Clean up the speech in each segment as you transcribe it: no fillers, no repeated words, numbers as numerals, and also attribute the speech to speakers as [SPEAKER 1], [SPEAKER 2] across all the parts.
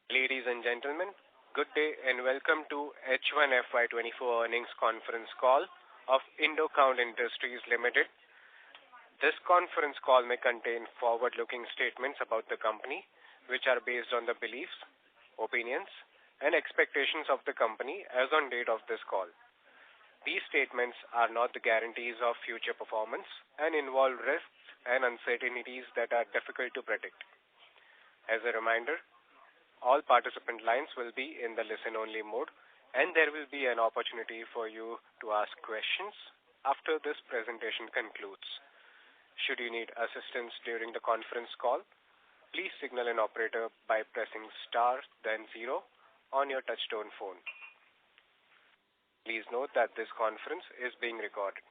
[SPEAKER 1] Ladies and gentlemen, good day and welcome to H1 FY24 earnings conference call of Indo Industries Limited. This conference call may contain forward-looking statements about the company, which are based on the beliefs, opinions, and expectations of the company as on date of this call. These statements are not the guarantees of future performance and involve risks and uncertainties that are difficult to predict. As a reminder, all participant lines will be in the listen-only mode, and there will be an opportunity for you to ask questions after this presentation concludes. Should you need assistance during the conference call, please signal an operator by pressing star then 0 on your touchtone phone. Please note that this conference is being recorded.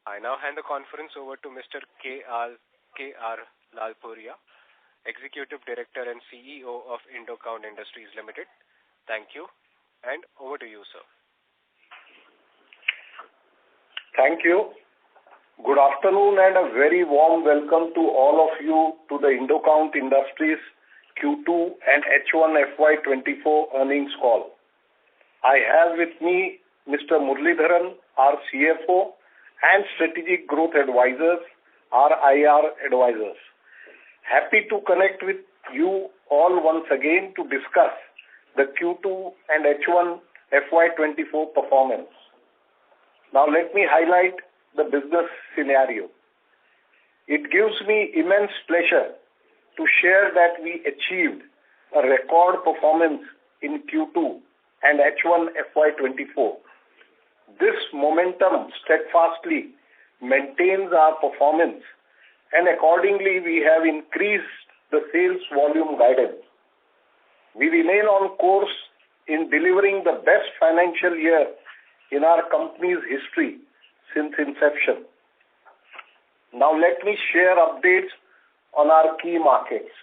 [SPEAKER 1] I now hand the conference over to Mr. K.R. Lalpuria, Executive Director and CEO of Indo Industries Limited. Thank you, and over to you, sir.
[SPEAKER 2] Thank you. Good afternoon and a very warm welcome to all of you to the Indo Industries Q2 and H1 FY24 earnings call. I have with me Mr. Muralidharan, our CFO, and Strategic Growth Advisors, our IR advisors. Happy to connect with you all once again to discuss the Q2 and H1 FY24 performance. Now let me highlight the business scenario. It gives me immense pleasure to share that we achieved a record performance in Q2 and H1 FY24. This momentum steadfastly maintains our performance, and accordingly we have increased the sales volume guidance. We remain on course in delivering the best financial year in our company's history since inception. Now let me share updates on our key markets.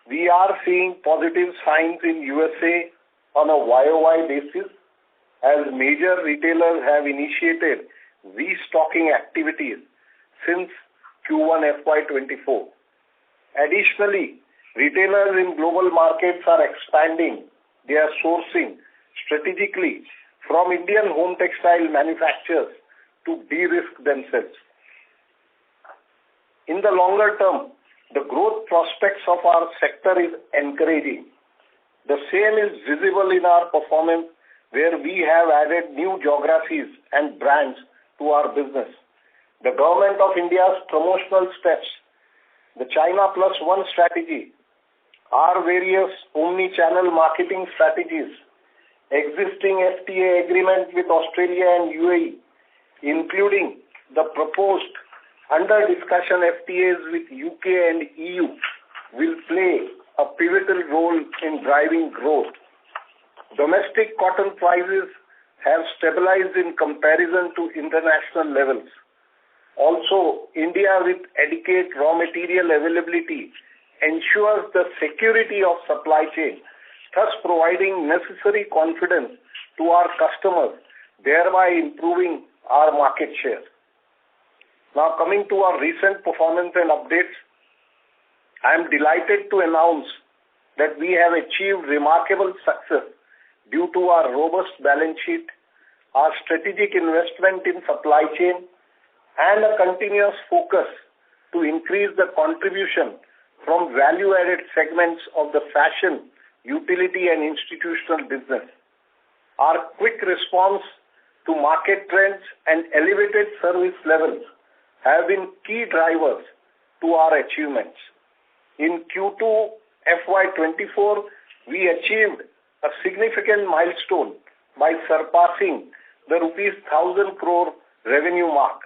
[SPEAKER 2] We are seeing positive signs in USA on a YOY basis as major retailers have initiated restocking activities since Q1 FY24. Additionally, retailers in global markets are expanding their sourcing strategically from Indian home textile manufacturers to de-risk themselves. In the longer term, the growth prospects of our sector is encouraging. The same is visible in our performance, where we have added new geographies and brands to our business. The Government of India's promotional steps, the China Plus One strategy, our various omni-channel marketing strategies, existing FTA agreement with Australia and UAE, including the proposed under discussion FTAs with UK and EU, will play a pivotal role in driving growth. Domestic cotton prices have stabilized in comparison to international levels. Also, India with adequate raw material availability ensures the security of supply chain, thus providing necessary confidence to our customers, thereby improving our market share. Now coming to our recent performance and updates, I am delighted to announce that we have achieved remarkable success due to our robust balance sheet, our strategic investment in supply chain, and a continuous focus to increase the contribution from value-added segments of the fashion, utility, and institutional business. Our quick response to market trends and elevated service levels have been key drivers to our achievements. In Q2 FY24, we achieved a significant milestone by surpassing the rupees 1,000 crore revenue mark.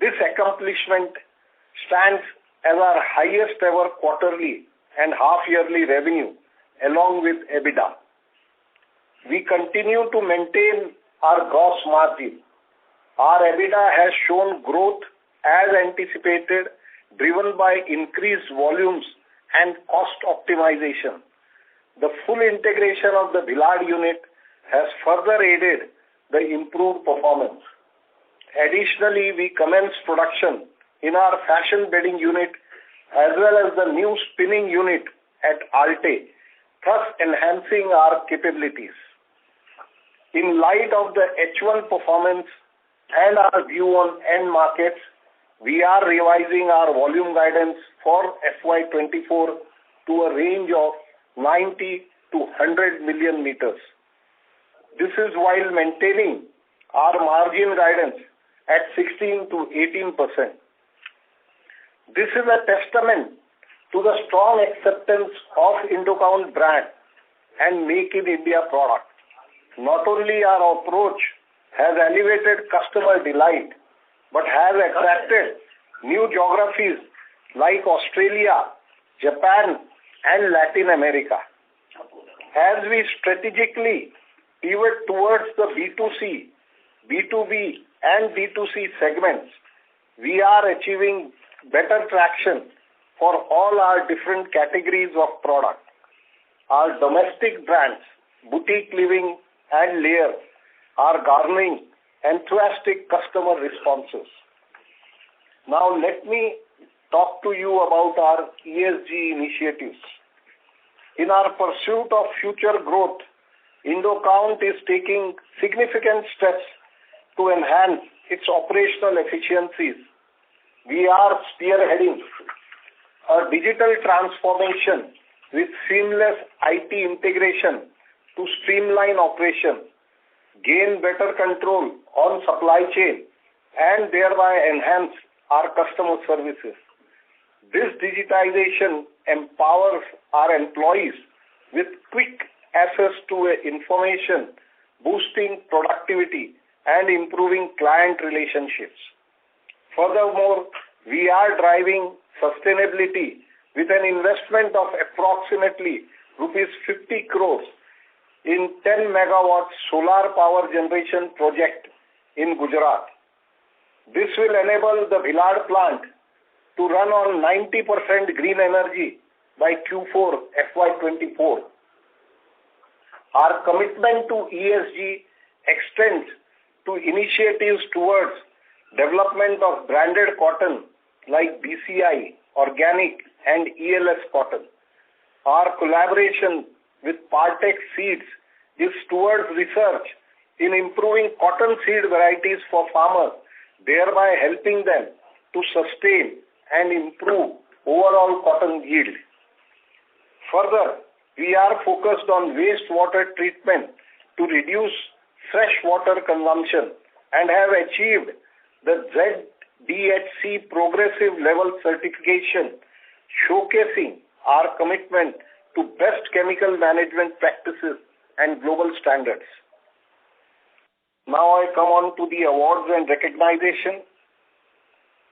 [SPEAKER 2] This accomplishment stands as our highest ever quarterly and half-yearly revenue, along with EBITDA. We continue to maintain our gross margin. Our EBITDA has shown growth as anticipated, driven by increased volumes and cost optimization. The full integration of the Bhilad unit has further aided the improved performance. Additionally, we commenced production in our fashion bedding unit as well as the new spinning unit at Alte, thus enhancing our capabilities. In light of the H1 performance and our view on end markets, we are revising our volume guidance for FY24 to a range of 90 to 100 million meters. This is while maintaining our margin guidance at 16 to 18%. This is a testament to the strong acceptance of Indocount brand and Make in India product. Not only our approach has elevated customer delight, but has attracted new geographies like Australia, Japan, and Latin America. As we strategically pivot towards the B2C, B2B, and D2C segments, we are achieving better traction for all our different categories of product. Our domestic brands, Boutique Living and Layer, are garnering enthusiastic customer responses. Now let me talk to you about our ESG initiatives. In our pursuit of future growth, Indocount is taking significant steps to enhance its operational efficiencies. We are spearheading a digital transformation with seamless IT integration to streamline operations, gain better control on supply chain, and thereby enhance our customer services. This digitization empowers our employees with quick access to information, boosting productivity and improving client relationships. Furthermore, we are driving sustainability with an investment of approximately rupees 50 crores in 10 megawatt solar power generation project in Gujarat. This will enable the Bhilad plant to run on 90% green energy by Q4 FY24. Our commitment to ESG extends to initiatives towards development of branded cotton like BCI, organic, and ELS cotton. Our collaboration with Partex Seeds is towards research in improving cotton seed varieties for farmers, thereby helping them to sustain and improve overall cotton yield. Further, we are focused on wastewater treatment to reduce fresh water consumption and have achieved the ZDHC Progressive Level certification, showcasing our commitment to best chemical management practices and global standards. Now I come on to the awards and recognition.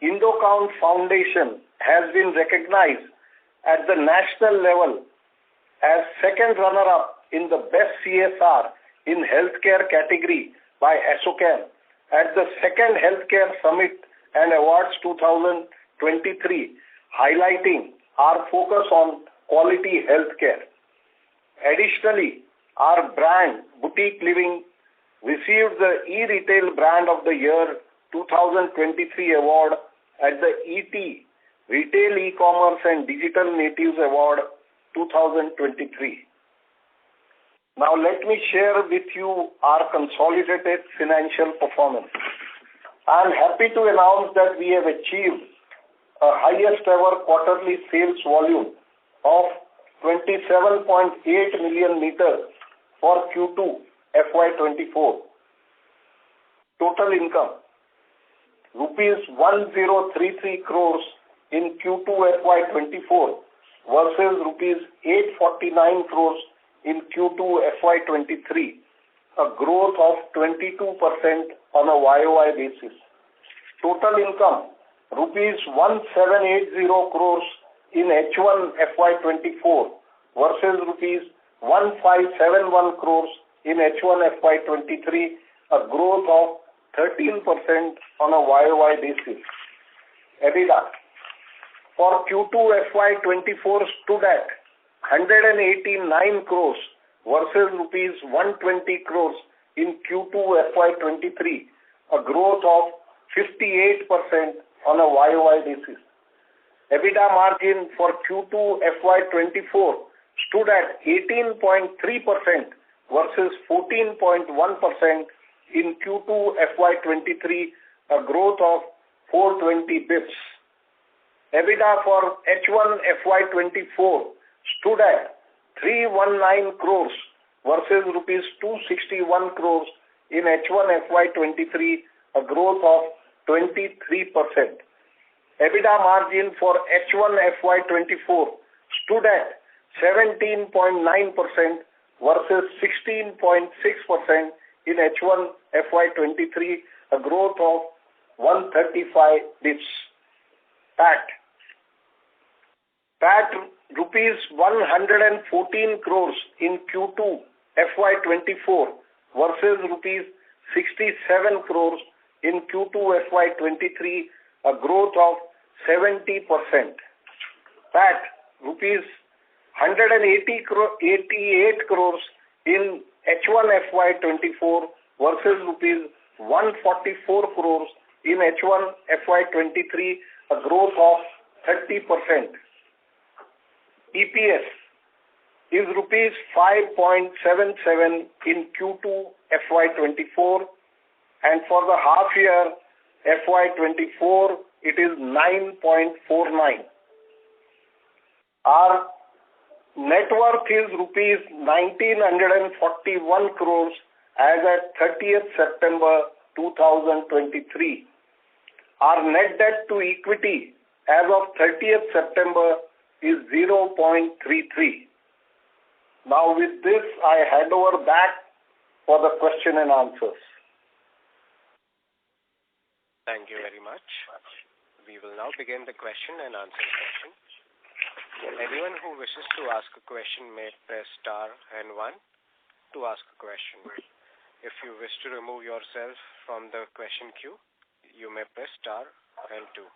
[SPEAKER 2] Indocount Foundation has been recognized at the national level as second runner-up in the Best CSR in Healthcare category by ASSOCHAM at the second Healthcare Summit and Awards 2023, highlighting our focus on quality healthcare. Additionally, our brand, Boutique Living, received the E-Retail Brand of the Year 2023 award at the ET, Retail E-Commerce and Digital Natives Award 2023. Now let me share with you our consolidated financial performance. I am happy to announce that we have achieved a highest ever quarterly sales volume of 27.8 million meters for Q2 FY24. Total income, rupees 1033 crores in Q2 FY24 versus rupees 849 crores in Q2 FY23, a growth of 22% on a YOY basis. Total income, rupees 1780 crores in H1 FY24 versus rupees 1571 crores in H1 FY23, a growth of 13% on a YOY basis. EBITDA for Q2 FY24 stood at 189 crores versus rupees 120 crores in Q2 FY23, a growth of 58% on a YOY basis. EBITDA margin for Q2 FY24 stood at 18.3% versus 14.1% in Q2 FY23, a growth of 420 bips. EBITDA for H1 FY24 stood at 319 crores versus rupees 261 crores in H1 FY23, a growth of 23%. EBITDA margin for H1 FY24 stood at 17.9% versus 16.6% in H1 FY23, a growth of 135 bips. PAT rupees 114 crores in Q2 FY24 versus rupees 67 crores in Q2 FY23, a growth of 70%. PAT rupees 188 crores in H1 FY24 versus rupees 144 crores in H1 FY23, a growth of 30%. EPS is rupees 5.77 in Q2 FY24, and for the half year FY24 it is 9.49. Our net worth is rupees 1941 crores as at 30th September 2023. Our net debt to equity as of 30th September is 0.33. Now with this, I hand over back for the question and answers.
[SPEAKER 1] Thank you very much. We will now begin the question and answer session. Anyone who wishes to ask a question may press star and 1 to ask a question. If you wish to remove yourself from the question queue, you may press star and 2.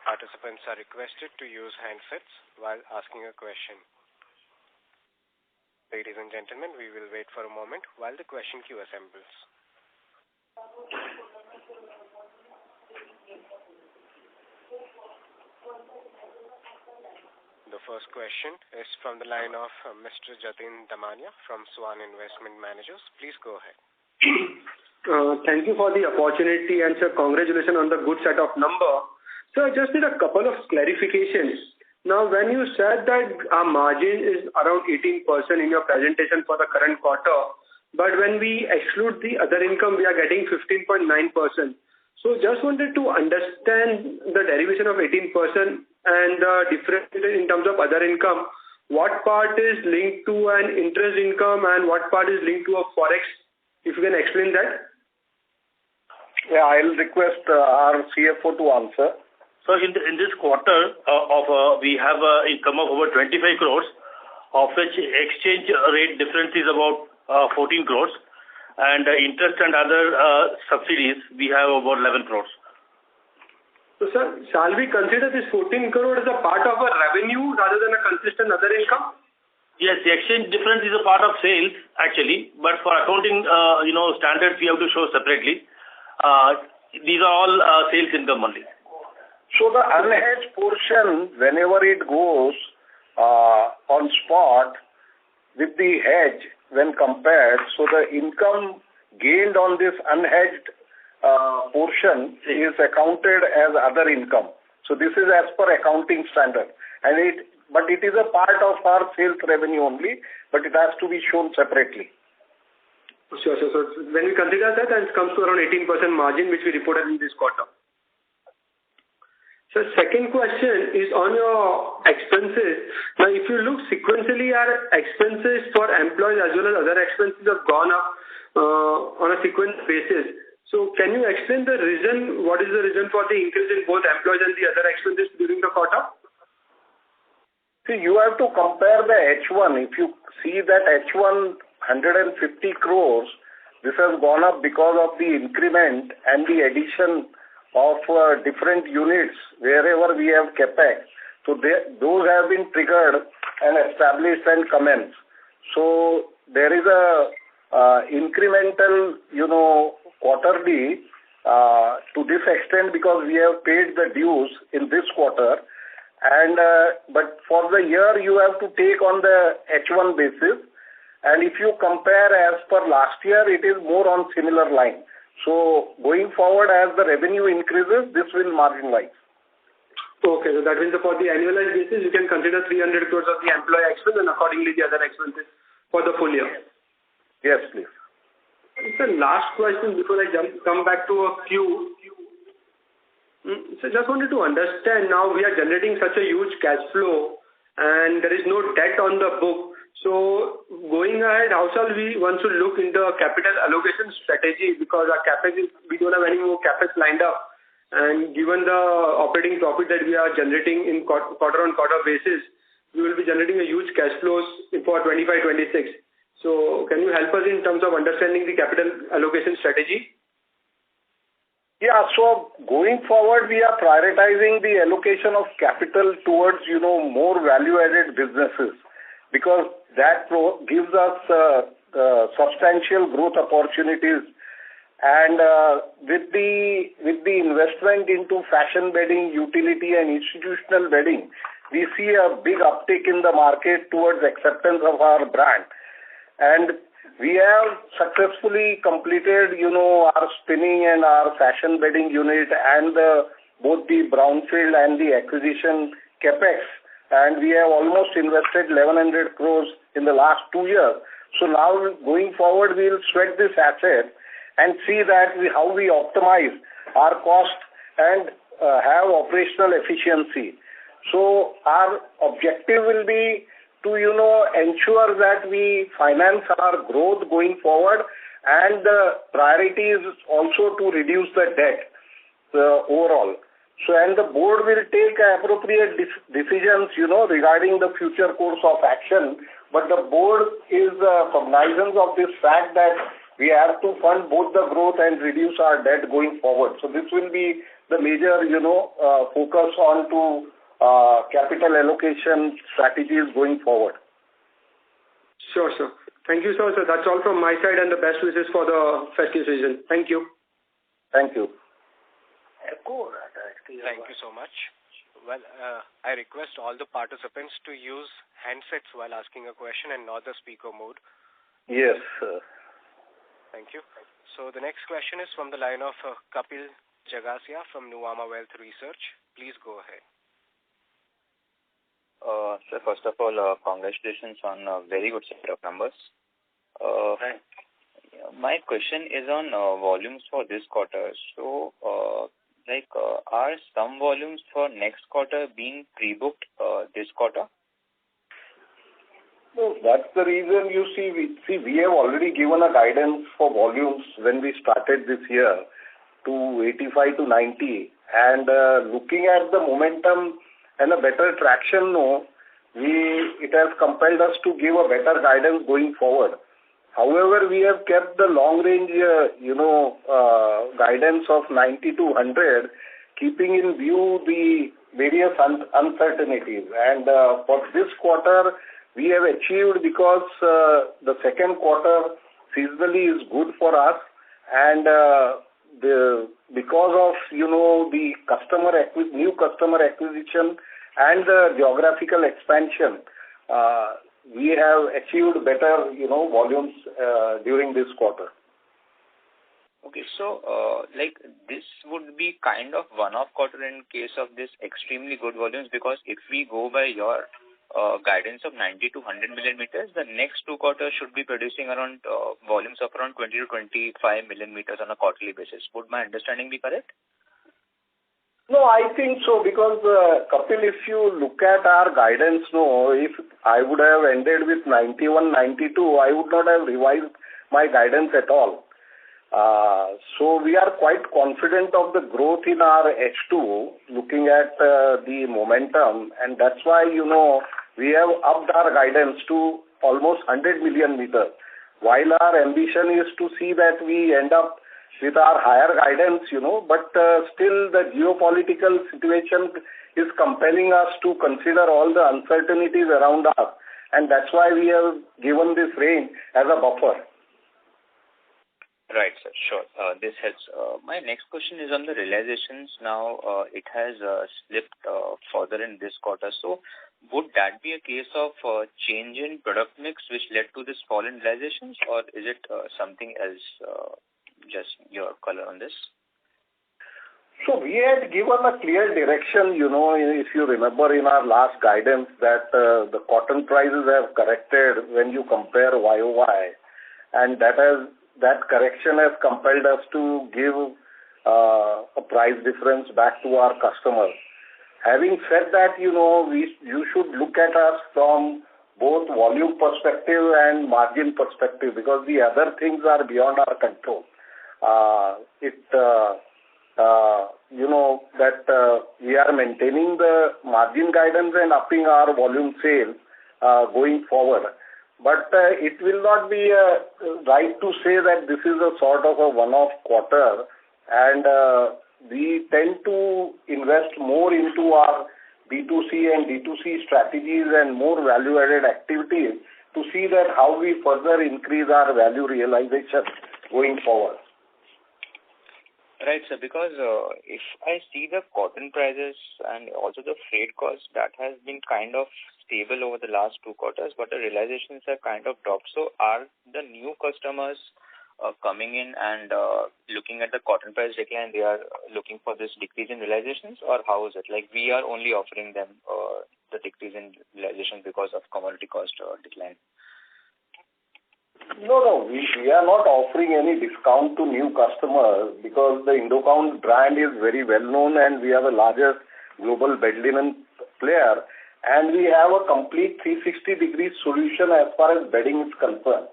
[SPEAKER 1] Participants are requested to use handsets while asking a question. Ladies and gentlemen, we will wait for a moment while the question queue assembles. The first question is from the line of Mr. Jatin Damania from Swan Investment Managers. Please go ahead.
[SPEAKER 3] Thank you for the opportunity, and sir, congratulations on the good set of number. So I just need a couple of clarifications. Now, when you said that our margin is around 18% in your presentation for the current quarter, but when we exclude the other income, we are getting 15.9%. So just wanted to understand the derivation of 18% and the difference in terms of other income. What part is linked to an interest income and what part is linked to a forex? If you can explain that.
[SPEAKER 2] Yeah, I'll request our CFO to answer.
[SPEAKER 4] So in this quarter, we have income of over 25 crores, of which exchange rate difference is about 14 crores, and interest and other subsidies we have about 11 crores.
[SPEAKER 3] So sir, shall we consider this 14 crore as a part of a revenue rather than a consistent other income?
[SPEAKER 4] Yes, the exchange difference is a part of sales actually, but for accounting, standards we have to show separately. These are all sales income only.
[SPEAKER 2] So the unhedged portion, whenever it goes on spot with the hedge when compared, so the income gained on this unhedged portion is accounted as other income. So this is as per accounting standard, but it is a part of our sales revenue only, but it has to be shown separately.
[SPEAKER 3] Sure. So when we consider that, it comes to around 18% margin which we reported in this quarter. So second question is on your expenses. Now, if you look sequentially, our expenses for employees as well as other expenses have gone up on a sequential basis. So can you explain the reason? What is the reason for the increase in both employees and the other expenses during the quarter?
[SPEAKER 2] See, you have to compare the H1. If you see that H1 150 crores, this has gone up because of the increment and the addition of different units wherever we have capex. So those have been triggered and established and commenced. So there is a incremental, quarterly to this extent because we have paid the dues in this quarter, But for the year, you have to take on the H1 basis. And if you compare as per last year, it is more on similar line. So going forward, as the revenue increases, this will marginalize.
[SPEAKER 3] Okay, so that means for the annualized basis, you can consider 300 crores of the employee expense and accordingly the other expenses for the full year.
[SPEAKER 2] Yes, please.
[SPEAKER 3] Sir, last question before I come back to a queue. So just wanted to understand, now we are generating such a huge cash flow and there is no debt on the book. So going ahead, how shall we want to look into a capital allocation strategy, because our capex we don't have any more capex lined up, and given the operating profit that we are generating in quarter-on-quarter basis, we will be generating a huge cash flows for 25-26. So can you help us in terms of understanding the capital allocation strategy?
[SPEAKER 2] Yeah, so going forward, we are prioritizing the allocation of capital towards, more value-added businesses, because that gives us substantial growth opportunities. And with the investment into fashion bedding, utility and institutional bedding, we see a big uptick in the market towards acceptance of our brand. And we have successfully completed, our spinning and our fashion bedding unit and both the brownfield and the acquisition capex. And we have almost invested 1,100 crores in the last 2 years. So now going forward, we will sweat this asset and see that how we optimize our cost and have operational efficiency. So our objective will be to, ensure that we finance our growth going forward, and the priority is also to reduce the debt overall. So, and the board will take appropriate decisions, regarding the future course of action. But the board is cognizant of this fact that we have to fund both the growth and reduce our debt going forward. So this will be the major, focus on to capital allocation strategies going forward.
[SPEAKER 3] Sure, sir. Thank you, sir. So that's all from my side, and the best wishes for the festive season. Thank you.
[SPEAKER 2] Thank you.
[SPEAKER 1] Thank you so much. Well, I request all the participants to use handsets while asking a question and not the speaker mode.
[SPEAKER 2] Yes, sir.
[SPEAKER 1] Thank you. So the next question is from the line of Kapil Jagasia from Nuvama Wealth Research. Please go ahead.
[SPEAKER 5] Sir, first of all, congratulations on a very good set of numbers. My question is on volumes for this quarter. So, are some volumes for next quarter being pre-booked this quarter?
[SPEAKER 2] No, that's the reason we have already given a guidance for volumes when we started this year to 85 to 90, and looking at the momentum and a better traction, it has compelled us to give a better guidance going forward. However, we have kept the long range, guidance of 90 to 100, keeping in view the various uncertainties. And for this quarter, we have achieved because the second quarter seasonally is good for us, and because of the new customer acquisition and the geographical expansion, we have achieved better volumes during this quarter.
[SPEAKER 5] Okay, so this would be kind of one-off quarter in case of this extremely good volumes, because if we go by your guidance of 90 to 100 millimeters, the next 2 quarters should be producing around volumes of around 20 to 25 millimeters on a quarterly basis. Would my understanding be correct?
[SPEAKER 2] No, I think so, because Kapil, if you look at our guidance, if I would have ended with 91, 92, I would not have revised my guidance at all. So we are quite confident of the growth in our H2, looking at the momentum, and that's why, we have upped our guidance to almost 100 million meters, while our ambition is to see that we end up with our higher guidance, but still the geopolitical situation is compelling us to consider all the uncertainties around us, and that's why we have given this range as a buffer.
[SPEAKER 5] Right, sir. Sure. This helps. My next question is on the realizations. Now, it has slipped further in this quarter. So, would that be a case of change in product mix which led to this fall in realizations, or is it something else? Just your color on this.
[SPEAKER 2] So we had given a clear direction, if you remember in our last guidance that the cotton prices have corrected when you compare YOY, and that correction has compelled us to give a price difference back to our customers. Having said that, you should look at us from both volume perspective and margin perspective, because the other things are beyond our control. That we are maintaining the margin guidance and upping our volume sales going forward. But it will not be right to say that this is a sort of a one-off quarter, and we tend to invest more into our B2C and D2C strategies and more value-added activities to see that how we further increase our value realization going forward.
[SPEAKER 5] Right, sir, because if I see the cotton prices and also the freight cost, that has been kind of stable over the last 2 quarters, but the realizations have kind of dropped. So are the new customers coming in and looking at the cotton price decline, they are looking for this decrease in realizations, or how is it? Like we are only offering them the decrease in realizations because of commodity cost decline?
[SPEAKER 2] No, we are not offering any discount to new customers because the Indocount brand is very well known and we are the largest global bed linen player, and we have a complete 360-degree solution as far as bedding is concerned.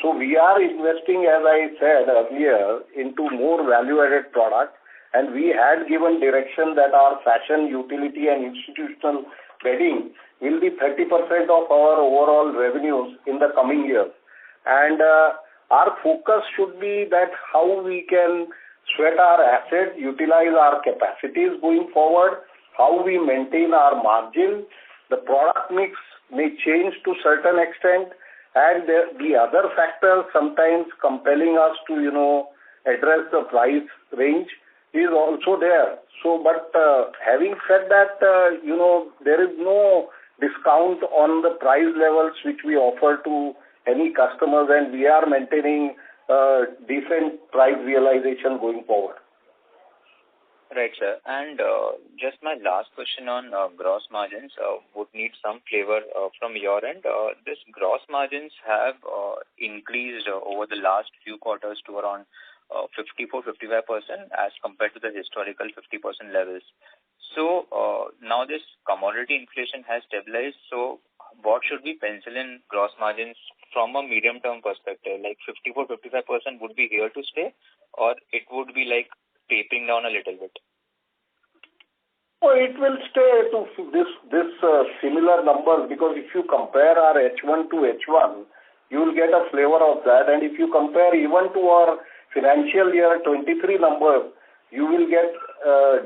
[SPEAKER 2] So we are investing, as I said earlier, into more value-added products, and we had given direction that our fashion, utility and institutional bedding will be 30% of our overall revenues in the coming years. And our focus should be that how we can sweat our assets, utilize our capacities going forward, how we maintain our margin. The product mix may change to certain extent, and the other factors sometimes compelling us to, address the price range is also there. So, but having said that, there is no discount on the price levels which we offer to any customers, and we are maintaining decent price realization going forward.
[SPEAKER 5] Right, sir. And just my last question on gross margins would need some flavor from your end. This gross margins have increased over the last few quarters to around 54-55% as compared to the historical 50% levels. So now this commodity inflation has stabilized. So what should we pencil in gross margins from a medium-term perspective? Like 54-55% would be here to stay, or it would be like tapering down a little bit?
[SPEAKER 2] Well, it will stay to this similar numbers, because if you compare our H1 to H1, you will get a flavor of that. And if you compare even to our financial year 23 numbers, you will get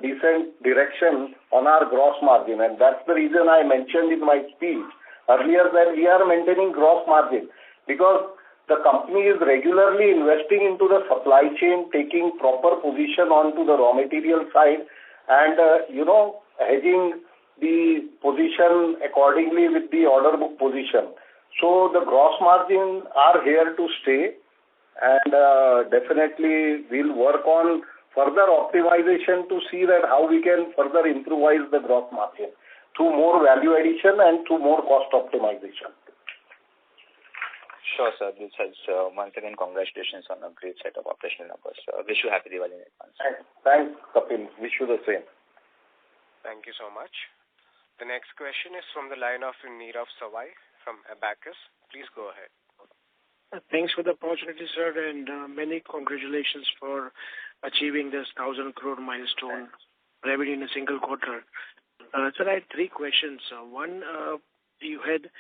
[SPEAKER 2] decent direction on our gross margin. And that's the reason I mentioned in my speech earlier that we are maintaining gross margin, because the company is regularly investing into the supply chain, taking proper position onto the raw material side, and hedging the position accordingly with the order book position. So the gross margin are here to stay, and definitely we'll work on further optimization to see that how we can further improvise the gross margin through more value addition and through more cost optimization.
[SPEAKER 5] Sure, sir. This has once again congratulations on a great set of operational numbers. Wish you happy Diwali in advance.
[SPEAKER 2] Thanks, Kapil. Wish you the same.
[SPEAKER 1] Thank you so much. The next question is from the line of Nirav Savai from Abacus. Please go ahead.
[SPEAKER 6] Thanks for the opportunity, sir, and many congratulations for achieving this 1,000 crore milestone revenue in a single quarter. Sir, I had 3 questions. One, you had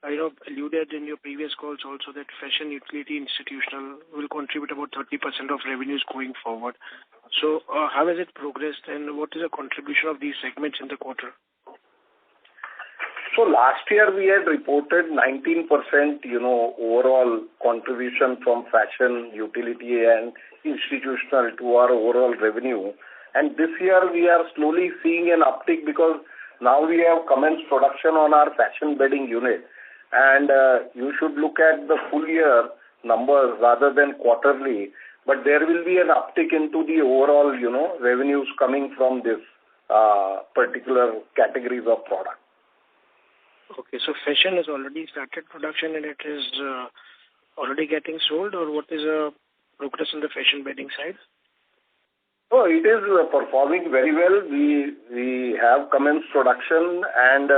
[SPEAKER 6] alluded in your previous calls also that fashion, utility, institutional will contribute about 30% of revenues going forward. So how has it progressed, and what is the contribution of these segments in the quarter?
[SPEAKER 2] So last year we had reported 19%, overall contribution from fashion, utility and institutional to our overall revenue. And this year we are slowly seeing an uptick because now we have commenced production on our fashion bedding unit. And you should look at the full year numbers rather than quarterly. But there will be an uptick into the overall, revenues coming from this particular categories of product.
[SPEAKER 6] Okay, so fashion has already started production and it is already getting sold, or what is the progress on the fashion bedding side?
[SPEAKER 2] Oh, it is performing very well. We have commenced production and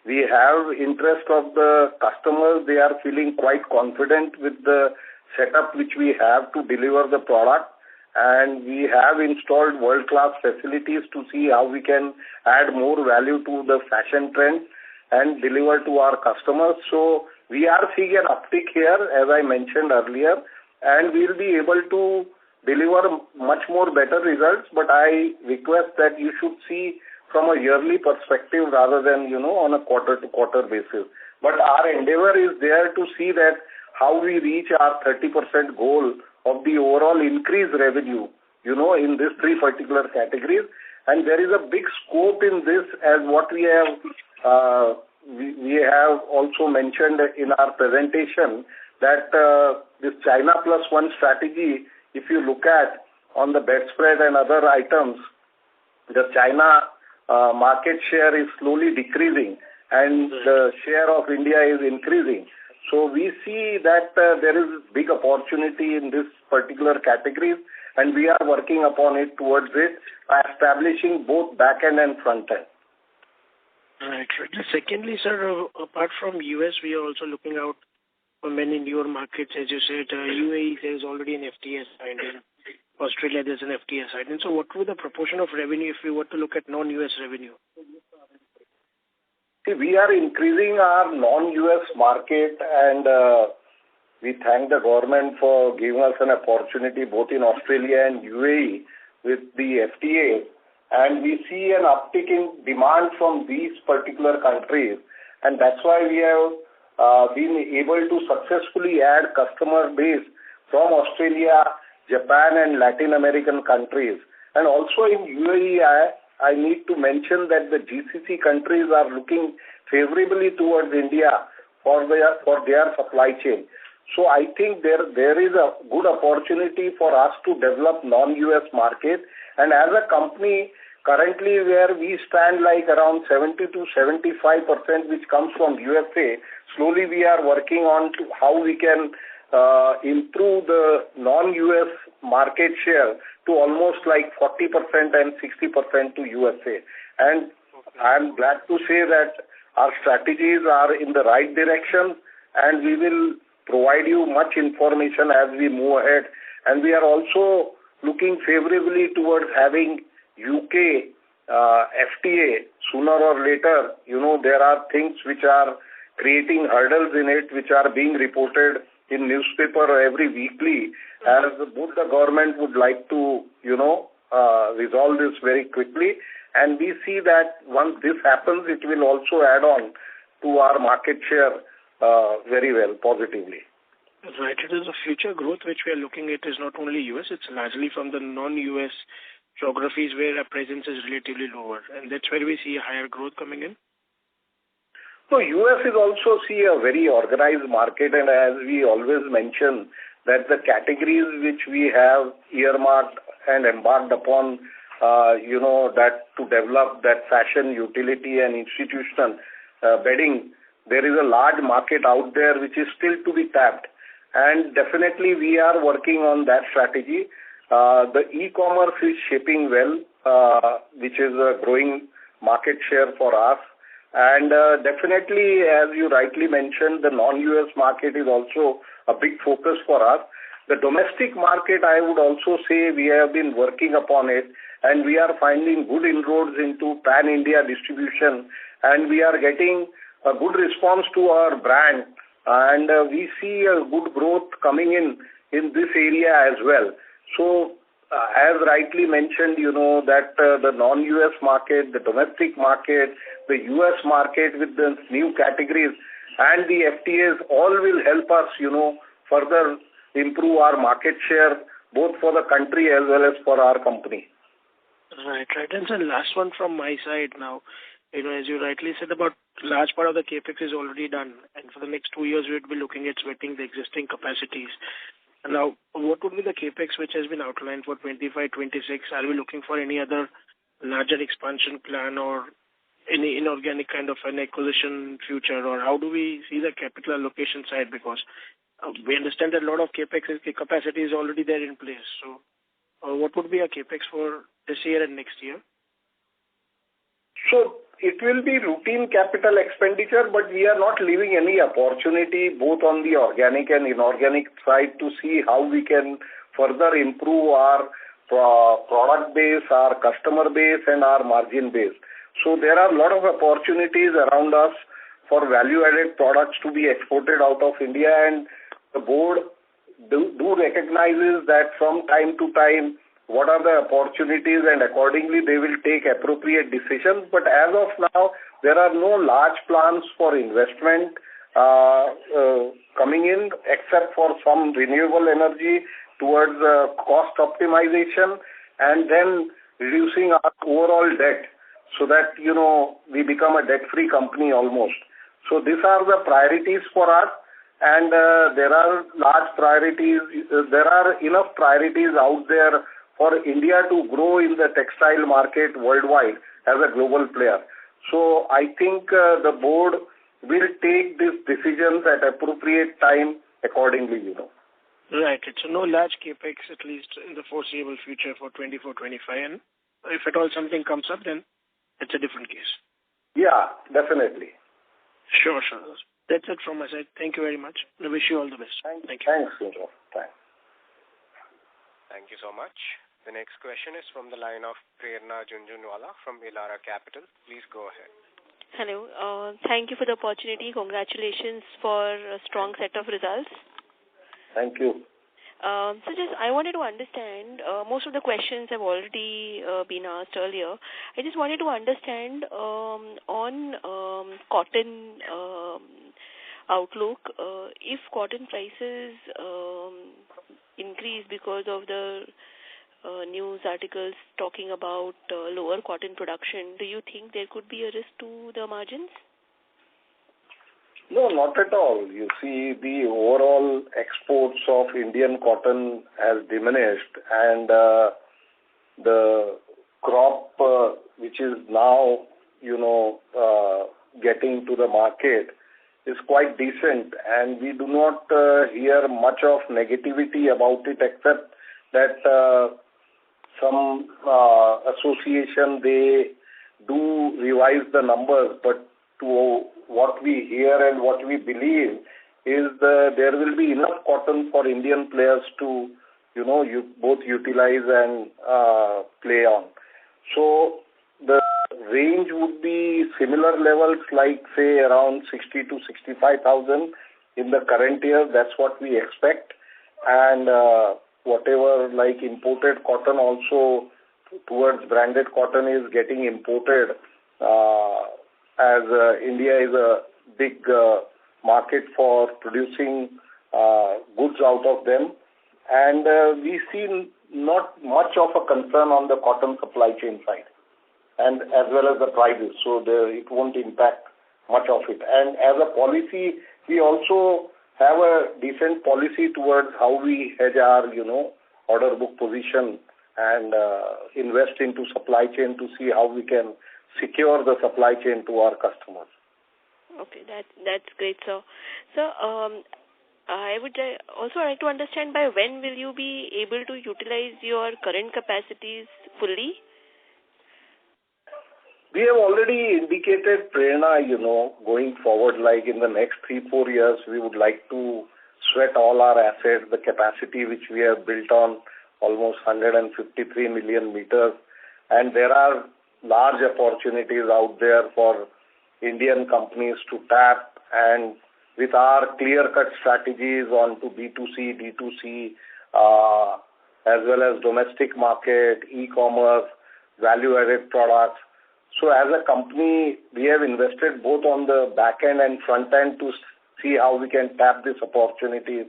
[SPEAKER 2] we have interest of the customers. They are feeling quite confident with the setup which we have to deliver the product. And we have installed world-class facilities to see how we can add more value to the fashion trend and deliver to our customers. So we are seeing an uptick here, as I mentioned earlier, and we will be able to deliver much more better results. But I request that you should see from a yearly perspective rather than, on a quarter-to-quarter basis. But our endeavor is there to see that how we reach our 30% goal of the overall increased revenue, in these three particular categories. And there is a big scope in this, as what we have also mentioned in our presentation, that this China Plus One strategy, if you look at on the bedspread and other items, the China market share is slowly decreasing and the share of India is increasing. So we see that there is big opportunity in this particular categories, and we are working upon it towards it, establishing both back end and front end.
[SPEAKER 6] Right. Secondly, sir, apart from US, we are also looking out for many newer markets. As you said, UAE, there is already an FTA signed in. Australia, there's an FTA signed in. So what would the proportion of revenue if we were to look at non-US revenue?
[SPEAKER 2] See, we are increasing our non-US market, and we thank the government for giving us an opportunity both in Australia and UAE with the FTA. And we see an uptick in demand from these particular countries. And that's why we have been able to successfully add customer base from Australia, Japan, and Latin American countries. And also in UAE, I need to mention that the GCC countries are looking favorably towards India for their supply chain. So I think there is a good opportunity for us to develop non-US market. And as a company, currently where we stand like around 70 to 75%, which comes from USA, slowly we are working on to how we can improve the non-US market share to almost like 40% and 60% to USA. And I'm glad to say that our strategies are in the right direction, and we will provide you much information as we move ahead. And we are also looking favorably towards having UK FTA sooner or later. There are things which are creating hurdles in it, which are being reported in newspaper every weekly, as both the government would like to, resolve this very quickly. And we see that once this happens, it will also add on to our market share very well, positively.
[SPEAKER 6] Right. It is a future growth which we are looking at is not only US, it's largely from the non-US geographies where our presence is relatively lower. And that's where we see a higher growth coming in.
[SPEAKER 2] So US is also see a very organized market, and as we always mention that the categories which we have earmarked and embarked upon, that to develop that fashion, utility and institutional bedding, there is a large market out there which is still to be tapped. And definitely we are working on that strategy. The e-commerce is shaping well, which is a growing market share for us. And definitely, as you rightly mentioned, the non-US market is also a big focus for us. The domestic market, I would also say we have been working upon it, and we are finding good inroads into pan-India distribution, and we are getting a good response to our brand, and we see a good growth coming in this area as well. So, as rightly mentioned, that the non-US market, the domestic market, the US market with the new categories and the FTAs all will help us, further improve our market share both for the country as well as for our company.
[SPEAKER 6] Right. And so last one from my side now. As you rightly said, about large part of the capex is already done, and for the next 2 years we would be looking at sweating the existing capacities. Now, what would be the capex which has been outlined for 25-26? Are we looking for any other larger expansion plan or any inorganic kind of an acquisition future, or how do we see the capital allocation side? Because we understand that a lot of capex capacity is already there in place. So, what would be a capex for this year and next year?
[SPEAKER 2] So, it will be routine capital expenditure, but we are not leaving any opportunity both on the organic and inorganic side to see how we can further improve our product base, our customer base, and our margin base. So there are a lot of opportunities around us for value-added products to be exported out of India, and the board do recognizes that from time to time what are the opportunities, and accordingly they will take appropriate decisions. But as of now, there are no large plans for investment coming in except for some renewable energy towards cost optimization and then reducing our overall debt so that, we become a debt-free company almost. So these are the priorities for us, and there are large priorities. There are enough priorities out there for India to grow in the textile market worldwide as a global player. So I think the board will take these decisions at appropriate time accordingly,
[SPEAKER 6] Right. So no large capex, at least in the foreseeable future for 24-25. And if at all something comes up, then it's a different case.
[SPEAKER 2] Yeah, definitely.
[SPEAKER 6] Sure. That's it from my side. Thank you very much. I wish you all the best. Thank you.
[SPEAKER 2] Thanks, Indo. Thanks.
[SPEAKER 1] Thank you so much. The next question is from the line of Prerna Junjunwala from Elara Capital. Please go ahead.
[SPEAKER 7] Hello. Thank you for the opportunity. Congratulations for a strong set of results.
[SPEAKER 2] Thank you.
[SPEAKER 7] So I wanted to understand, most of the questions have already been asked earlier. I just wanted to understand on cotton outlook, if cotton prices increase because of the news articles talking about lower cotton production, do you think there could be a risk to the margins?
[SPEAKER 2] No, not at all. You see, the overall exports of Indian cotton has diminished, and the crop which is now, getting to the market is quite decent, and we do not hear much of negativity about it, except that some association, they do revise the numbers, but to what we hear and what we believe is there will be enough cotton for Indian players to, both utilize and play on. So the range would be similar levels, like say around 60 to 65,000 in the current year. That's what we expect, and whatever like imported cotton also towards branded cotton is getting imported, as India is a big market for producing goods out of them, and we see not much of a concern on the cotton supply chain side, and as well as the prices, so it won't impact much of it. And as a policy, we also have a decent policy towards how we hedge our, order book position and invest into supply chain to see how we can secure the supply chain to our customers.
[SPEAKER 7] Okay, that's great, sir. So, I would also like to understand by when will you be able to utilize your current capacities fully?
[SPEAKER 2] We have already indicated, Prerna, going forward, like in the next 3-4 years, we would like to sweat all our assets, the capacity which we have built on almost 153 million meters. And there are large opportunities out there for Indian companies to tap, and with our clear-cut strategies on to B2C, D2C, as well as domestic market, e-commerce, value-added products. So as a company, we have invested both on the back end and front end to see how we can tap this opportunity.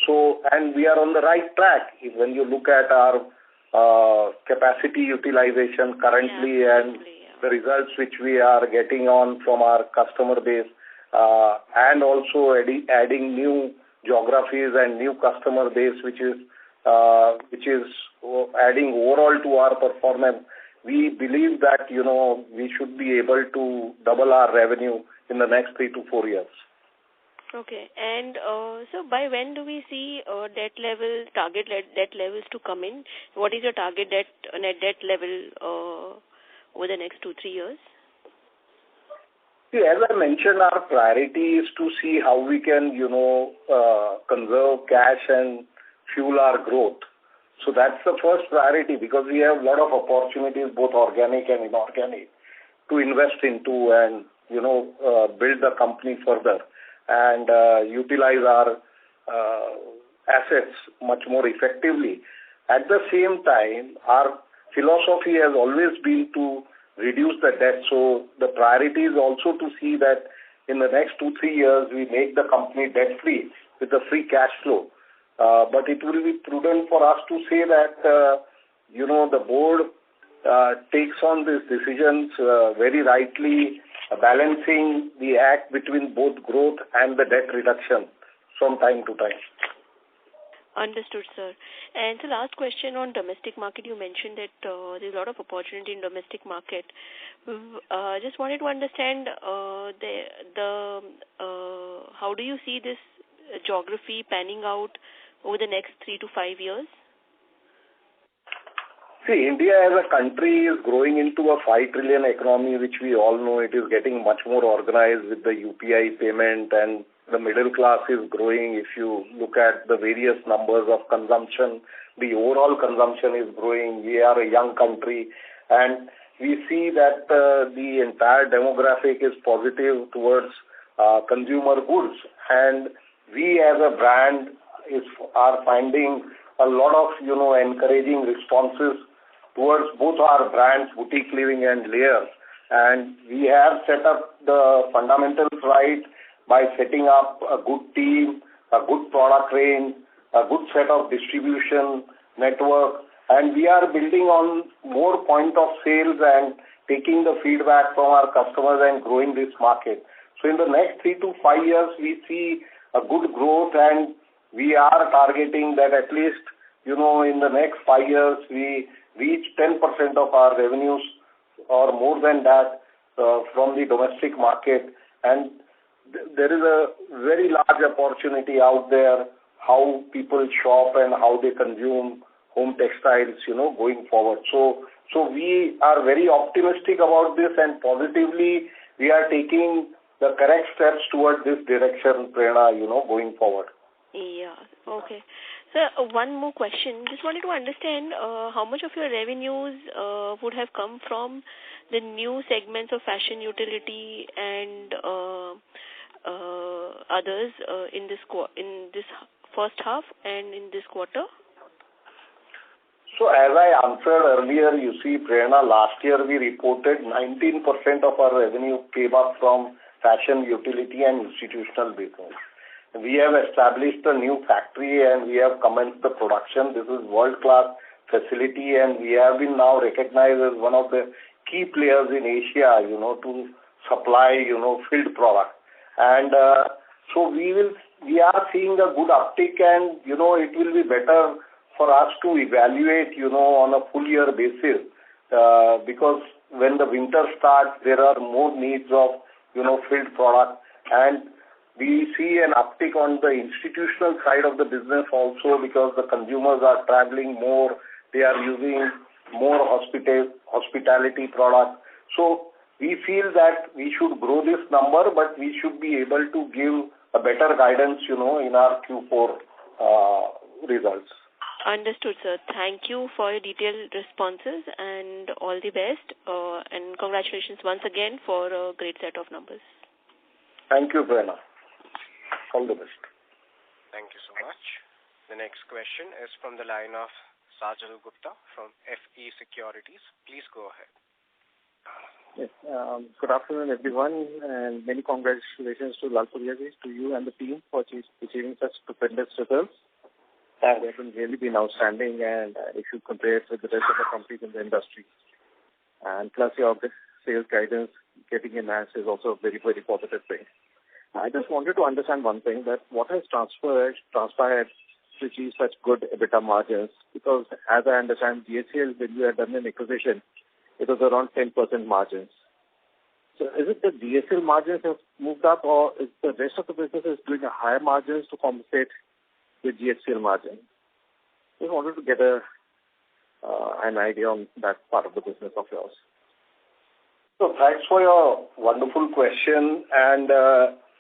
[SPEAKER 2] So, and we are on the right track. When you look at our capacity utilization currently and the results which we are getting on from our customer base, and also adding new geographies and new customer base, which is adding overall to our performance, we believe that, we should be able to double our revenue in the next 3 to 4 years.
[SPEAKER 7] Okay. And so by when do we see target debt levels to come in? What is your target net debt level over the next 2-3 years?
[SPEAKER 2] See, as I mentioned, our priority is to see how we can, conserve cash and fuel our growth. So that's the first priority, because we have a lot of opportunities, both organic and inorganic, to invest into and, build the company further and utilize our assets much more effectively. At the same time, our philosophy has always been to reduce the debt. So the priority is also to see that in the next 2-3 years, we make the company debt-free with the free cash flow. But it will be prudent for us to say that, the board takes on these decisions very rightly, balancing the act between both growth and the debt reduction from time to time.
[SPEAKER 7] Understood, sir. And the last question on domestic market, you mentioned that there's a lot of opportunity in domestic market. Just wanted to understand how do you see this geography panning out over the next 3 to 5 years?
[SPEAKER 2] See, India as a country is growing into a 5 trillion economy, which we all know it is getting much more organized with the UPI payment, and the middle class is growing. If you look at the various numbers of consumption, the overall consumption is growing. We are a young country, and we see that the entire demographic is positive towards consumer goods. And we as a brand are finding a lot of, encouraging responses towards both our brands, Boutique Living and Layers. And we have set up the fundamentals right by setting up a good team, a good product range, a good set of distribution network, and we are building on more point of sales and taking the feedback from our customers and growing this market. So in the next 3 to 5 years, we see a good growth, and we are targeting that at least, in the next 5 years, we reach 10% of our revenues or more than that from the domestic market. And there is a very large opportunity out there, how people shop and how they consume home textiles, going forward. So we are very optimistic about this, and positively we are taking the correct steps towards this direction, Prerna, going forward.
[SPEAKER 7] Yeah, okay. So one more question. Just wanted to understand how much of your revenues would have come from the new segments of fashion, utility, and others in this first half and in this quarter?
[SPEAKER 2] So as I answered earlier, you see, Prerna, last year we reported 19% of our revenue came up from fashion, utility, and institutional business. We have established a new factory and we have commenced the production. This is world-class facility, and we have been now recognized as one of the key players in Asia, to supply, filled product. And so we are seeing a good uptick, and, it will be better for us to evaluate, on a full year basis, because when the winter starts, there are more needs of, filled product. And we see an uptick on the institutional side of the business also, because the consumers are traveling more, they are using more hospitality products. So we feel that we should grow this number, but we should be able to give a better guidance, in our Q4 results.
[SPEAKER 7] Understood, sir. Thank you for your detailed responses, and all the best. And congratulations once again for a great set of numbers.
[SPEAKER 2] Thank you, Prerna. All the best.
[SPEAKER 1] Thank you so much. The next question is from the line of Sajal Gupta from FE Securities. Please go ahead.
[SPEAKER 8] Yes. Good afternoon, everyone, and many congratulations to Lalpuriaji, to you and the team for achieving such stupendous results. They have really been outstanding, and if you compare it with the rest of the companies in the industry. And plus your sales guidance getting enhanced is also a very, very positive thing. I just wanted to understand one thing, that what has transpired to achieve such good EBITDA margins, because as I understand, GHCL, when you had done an acquisition, it was around 10% margins. So is it the GHCL margins have moved up, or is the rest of the business is doing a higher margins to compensate with GHCL margin? Just wanted to get an idea on that part of the business of yours.
[SPEAKER 2] So thanks for your wonderful question. And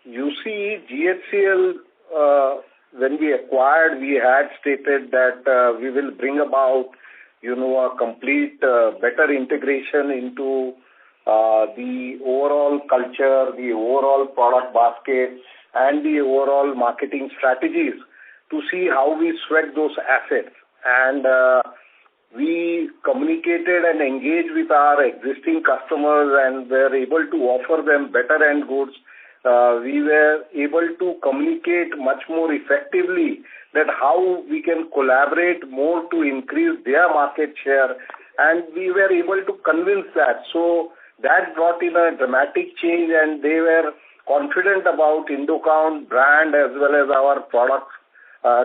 [SPEAKER 2] you see, GHCL, when we acquired, we had stated that we will bring about, a complete better integration into the overall culture, the overall product basket, and the overall marketing strategies to see how we sweat those assets. And we communicated and engaged with our existing customers and were able to offer them better end goods. We were able to communicate much more effectively that how we can collaborate more to increase their market share, and we were able to convince that. So that brought in a dramatic change, and they were confident about Indocount brand as well as our product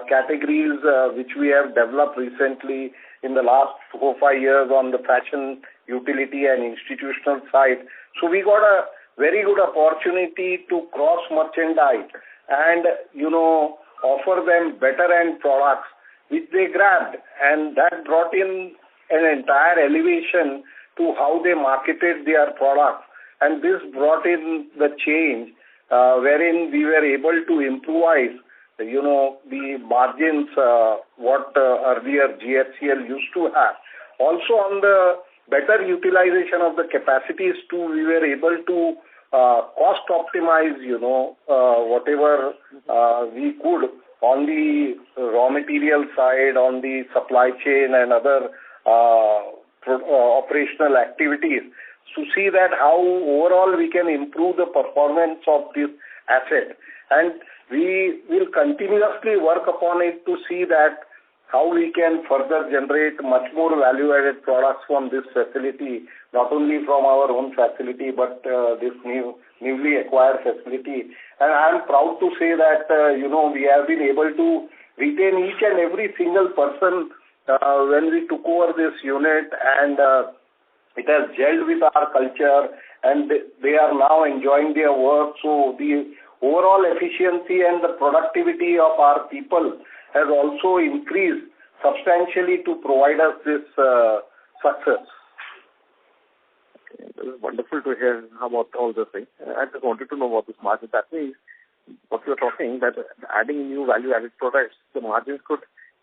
[SPEAKER 2] categories which we have developed recently in the last 4 or 5 years on the fashion, utility and institutional side. So we got a very good opportunity to cross-merchandise and, offer them better end products which they grabbed, and that brought in an entire elevation to how they marketed their products. And this brought in the change wherein we were able to improvise, the margins what earlier GHCL used to have. Also on the better utilization of the capacities too, we were able to cost optimize, whatever we could on the raw material side, on the supply chain and other operational activities to see that how overall we can improve the performance of this asset. And we will continuously work upon it to see that how we can further generate much more value-added products from this facility, not only from our own facility, but this newly acquired facility. And I am proud to say that, we have been able to retain each and every single person when we took over this unit, and it has gelled with our culture, and they are now enjoying their work. So the overall efficiency and the productivity of our people has also increased substantially to provide us this success.
[SPEAKER 8] Okay. It was wonderful to hear about all this thing. I just wanted to know what this margin, that means what you're talking, that adding new value-added products, the margins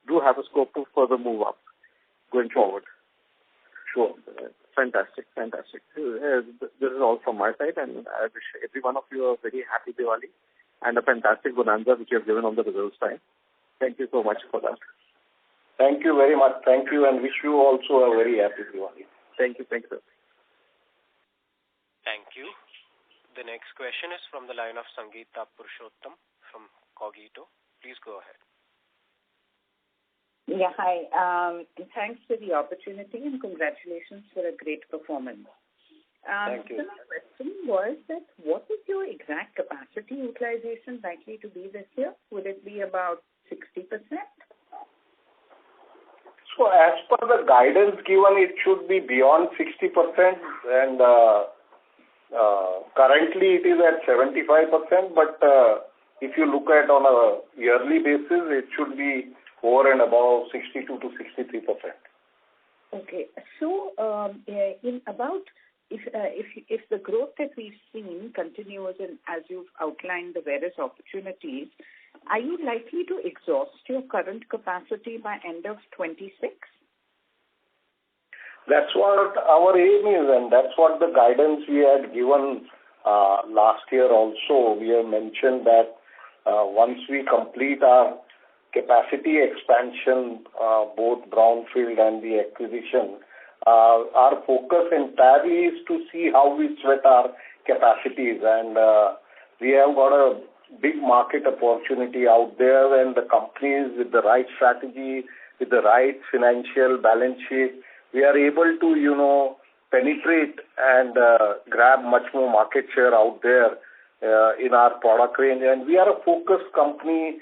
[SPEAKER 8] do have a scope to further move up going forward.
[SPEAKER 2] Sure.
[SPEAKER 8] Fantastic. This is all from my side, and I wish every one of you a very happy Diwali and a fantastic bonanza which you have given on the results time. Thank you so much for that.
[SPEAKER 2] Thank you very much. Thank you, and wish you also a very happy Diwali.
[SPEAKER 8] Thank you, sir.
[SPEAKER 1] Thank you. The next question is from the line of Sangeeta Purushottam from Cogito. Please go ahead.
[SPEAKER 9] Yeah, hi. Thanks for the opportunity and congratulations for a great performance.
[SPEAKER 2] Thank you.
[SPEAKER 9] So my question was that what is your exact capacity utilization likely to be this year? Would it be about 60%?
[SPEAKER 2] So as per the guidance given, it should be beyond 60%, and currently it is at 75%, but if you look at on a yearly basis, it should be over and above 62 to 63%.
[SPEAKER 9] Okay. So if the growth that we've seen continues, and as you've outlined the various opportunities, are you likely to exhaust your current capacity by end of 26?
[SPEAKER 2] That's what our aim is, and that's what the guidance we had given last year also. We have mentioned that once we complete our capacity expansion, both brownfield and the acquisition, our focus entirely is to see how we sweat our capacities, and we have got a big market opportunity out there, and the companies with the right strategy, with the right financial balance sheet, we are able to, penetrate and grab much more market share out there in our product range. And we are a focused company,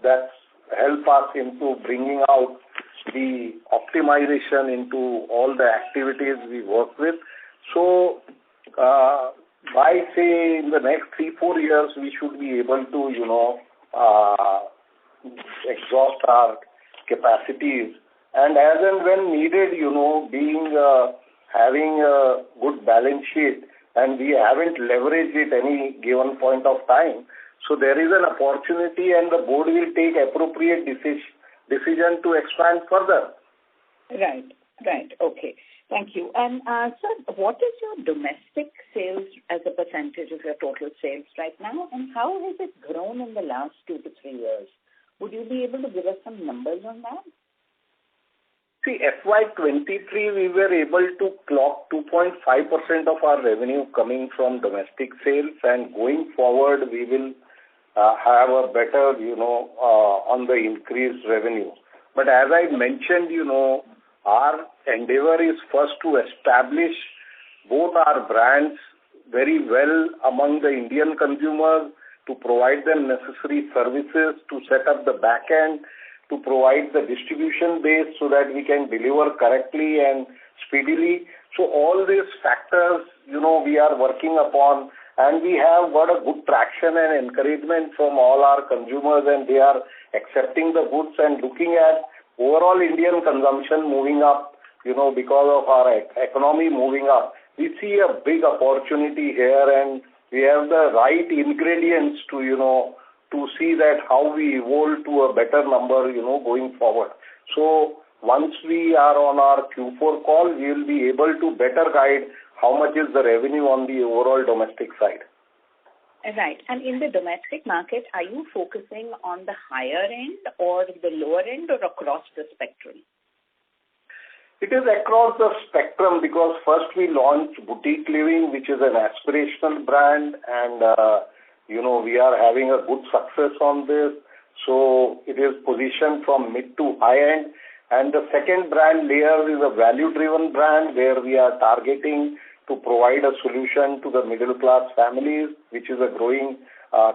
[SPEAKER 2] that's help us into bringing out the optimization into all the activities we work with. So, by say in the next 3-4 years, we should be able to, exhaust our capacities. And as and when needed, having a good balance sheet, and we haven't leveraged it any given point of time. So there is an opportunity, and the board will take appropriate decision to expand further.
[SPEAKER 9] Right. Okay. Thank you. And sir, what is your domestic sales as a percentage of your total sales right now, and how has it grown in the last 2 to 3 years? Would you be able to give us some numbers on that?
[SPEAKER 2] See, FY23, we were able to clock 2.5% of our revenue coming from domestic sales, and going forward, we will have a better, on the increased revenue. But as I mentioned, our endeavor is first to establish both our brands very well among the Indian consumers, to provide them necessary services, to set up the back end, to provide the distribution base so that we can deliver correctly and speedily. So all these factors, we are working upon, and we have got a good traction and encouragement from all our consumers, and they are accepting the goods and looking at overall Indian consumption moving up, because of our economy moving up. We see a big opportunity here, and we have the right ingredients to see that how we evolve to a better number, going forward. So once we are on our Q4 call, we will be able to better guide how much is the revenue on the overall domestic side.
[SPEAKER 9] Right. And in the domestic market, are you focusing on the higher end or the lower end, or across the spectrum?
[SPEAKER 2] It is across the spectrum, because first we launched Boutique Living, which is an aspirational brand, and we are having a good success on this. So it is positioned from mid to high end. And the second brand, Layers, is a value-driven brand where we are targeting to provide a solution to the middle-class families, which is a growing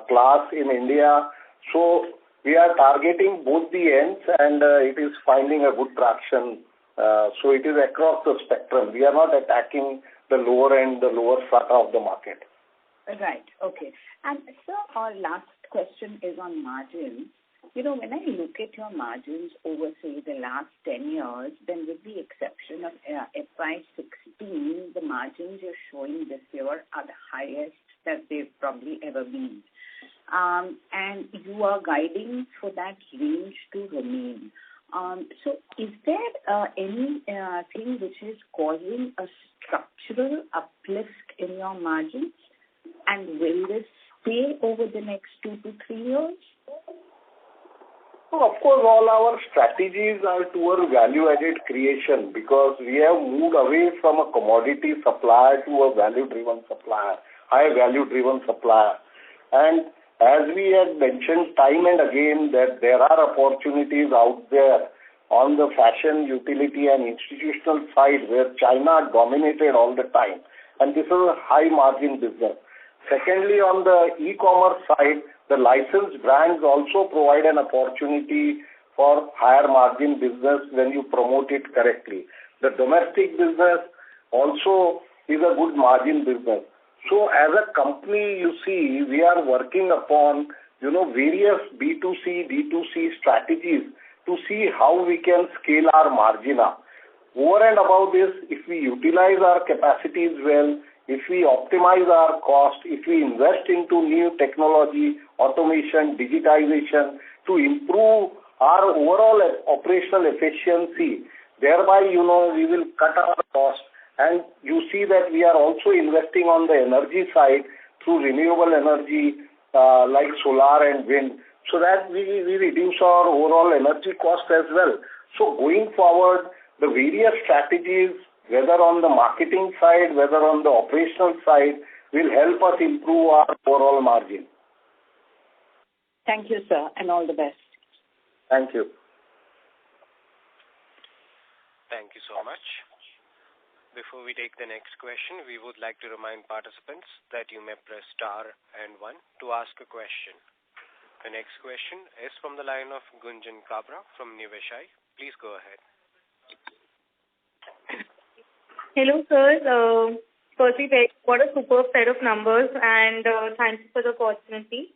[SPEAKER 2] class in India. So we are targeting both the ends, and it is finding a good traction. So it is across the spectrum. We are not attacking the lower end, the lower strata of the market.
[SPEAKER 9] Right. Okay. And sir, our last question is on margins. When I look at your margins over, say, the last 10 years, then with the exception of FY16, the margins you're showing this year are the highest that they've probably ever been. And you are guiding for that range to remain. So is there anything which is causing a structural uplift in your margins? And will this stay over the next 2 to 3 years?
[SPEAKER 2] Well, of course, all our strategies are toward value-added creation, because we have moved away from a commodity supplier to a value-driven supplier, high value-driven supplier. And as we had mentioned time and again, that there are opportunities out there on the fashion, utility and institutional side where China dominated all the time. And this is a high margin business. Secondly, on the e-commerce side, the licensed brands also provide an opportunity for higher margin business when you promote it correctly. The domestic business also is a good margin business. So as a company, you see, we are working upon, various B2C, D2C strategies to see how we can scale our margin up. Over and above this, if we utilize our capacities well, if we optimize our cost, if we invest into new technology, automation, digitization to improve our overall operational efficiency, thereby, we will cut our cost. And you see that we are also investing on the energy side through renewable energy like solar and wind, so that we reduce our overall energy cost as well. So going forward, the various strategies, whether on the marketing side, whether on the operational side, will help us improve our overall margin.
[SPEAKER 9] Thank you, sir, and all the best.
[SPEAKER 2] Thank you.
[SPEAKER 1] Thank you so much. Before we take the next question, we would like to remind participants that you may press star and 1 to ask a question. The next question is from the line of Gunjan Kabra from Niveshaay. Please go ahead.
[SPEAKER 10] Hello, sir. Firstly, what a superb set of numbers, and thank you for the opportunity.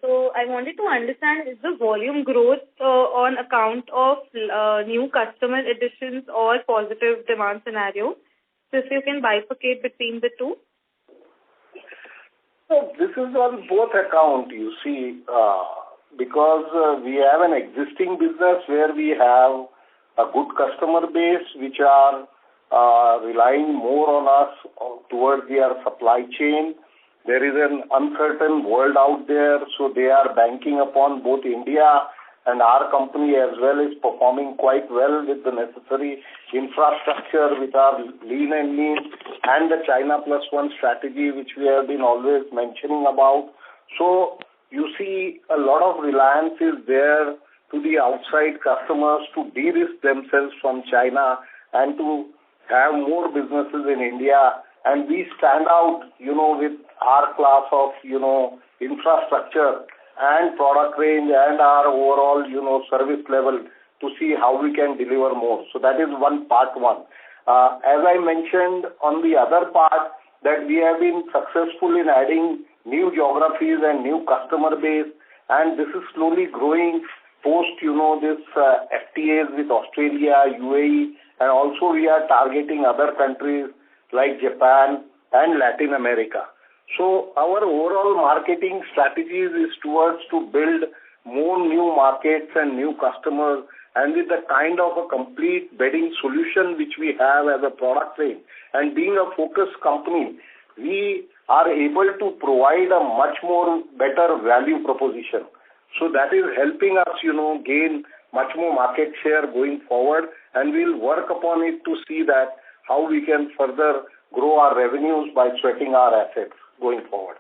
[SPEAKER 10] So I wanted to understand, is the volume growth on account of new customer additions or positive demand scenario? So if you can bifurcate between the two.
[SPEAKER 2] So this is on both accounts, you see, because we have an existing business where we have a good customer base which are relying more on us towards their supply chain. There is an uncertain world out there, so they are banking upon both India and our company as well is performing quite well with the necessary infrastructure with our lean and mean and the China Plus One strategy which we have been always mentioning about. So you see a lot of reliance is there to the outside customers to de-risk themselves from China and to have more businesses in India. And we stand out, with our class of, infrastructure and product range and our overall, service level to see how we can deliver more. So that is part one. As I mentioned on the other part, that we have been successful in adding new geographies and new customer base, and this is slowly growing post, this FTAs with Australia, UAE, and also we are targeting other countries like Japan and Latin America. So our overall marketing strategies is towards to build more new markets and new customers, and with the kind of a complete bedding solution which we have as a product range, and being a focused company, we are able to provide a much more better value proposition. So that is helping us, gain much more market share going forward, and we'll work upon it to see that how we can further grow our revenues by sweating our assets going forward.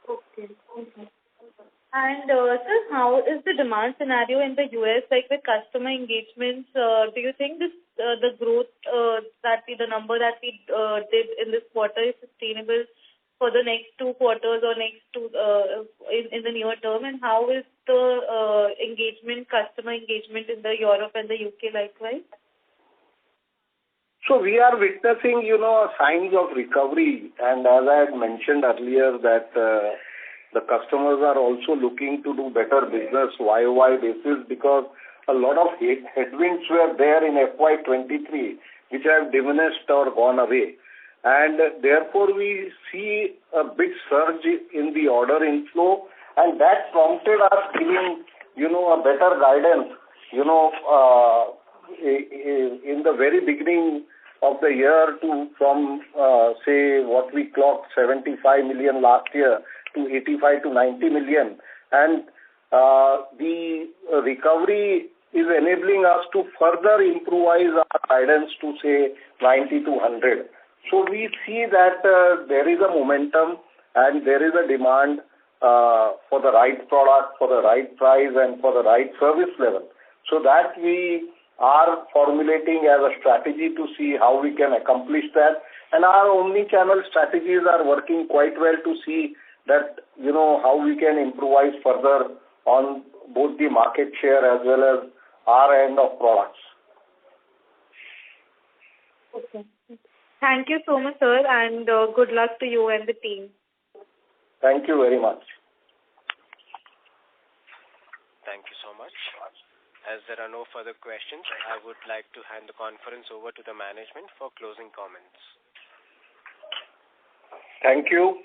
[SPEAKER 10] Okay. And sir, how is the demand scenario in the US, like with customer engagements? Do you think the growth the number that we did in this quarter is sustainable for the next 2 quarters or next in the near term? And how is the customer engagement in the Europe and the UK likewise?
[SPEAKER 2] So we are witnessing, signs of recovery, and as I had mentioned earlier that the customers are also looking to do better business YOY basis because a lot of headwinds were there in FY23 which have diminished or gone away. And therefore we see a big surge in the order inflow, and that prompted us giving, a better guidance, in the very beginning of the year from say what we clocked 75 million last year to 85 to 90 million, and the recovery is enabling us to further improvise our guidance to say 90 to 100. So we see that there is a momentum and there is a demand for the right product, for the right price and for the right service level. So that we are formulating as a strategy to see how we can accomplish that. And our omni-channel strategies are working quite well to see that, how we can improvise further on both the market share as well as our end of products.
[SPEAKER 10] Okay. Thank you so much, sir, and good luck to you and the team.
[SPEAKER 2] Thank you very much.
[SPEAKER 1] Thank you so much. As there are no further questions, I would like to hand the conference over to the management for closing comments.
[SPEAKER 2] Thank you.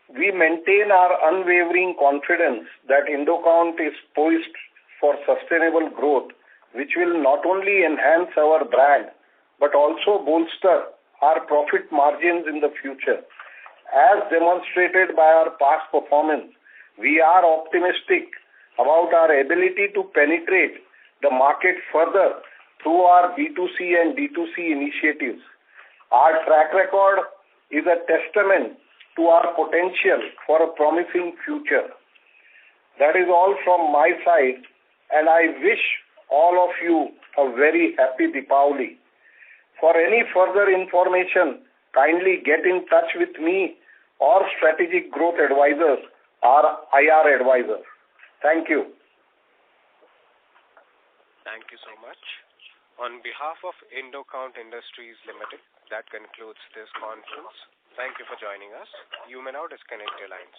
[SPEAKER 2] We maintain our unwavering confidence that Indocount is poised for sustainable growth, which will not only enhance our brand, but also bolster our profit margins in the future. As demonstrated by our past performance, we are optimistic about our ability to penetrate the market further through our B2C and D2C initiatives. Our track record is a testament to our potential for a promising future. That is all from my side, and I wish all of you a very happy Deepavali. For any further information, kindly get in touch with me or Strategic Growth Advisors, our IR advisor. Thank you.
[SPEAKER 1] Thank you so much. On behalf of Indo Industries Limited, that concludes this conference. Thank you for joining us. You may now disconnect your lines.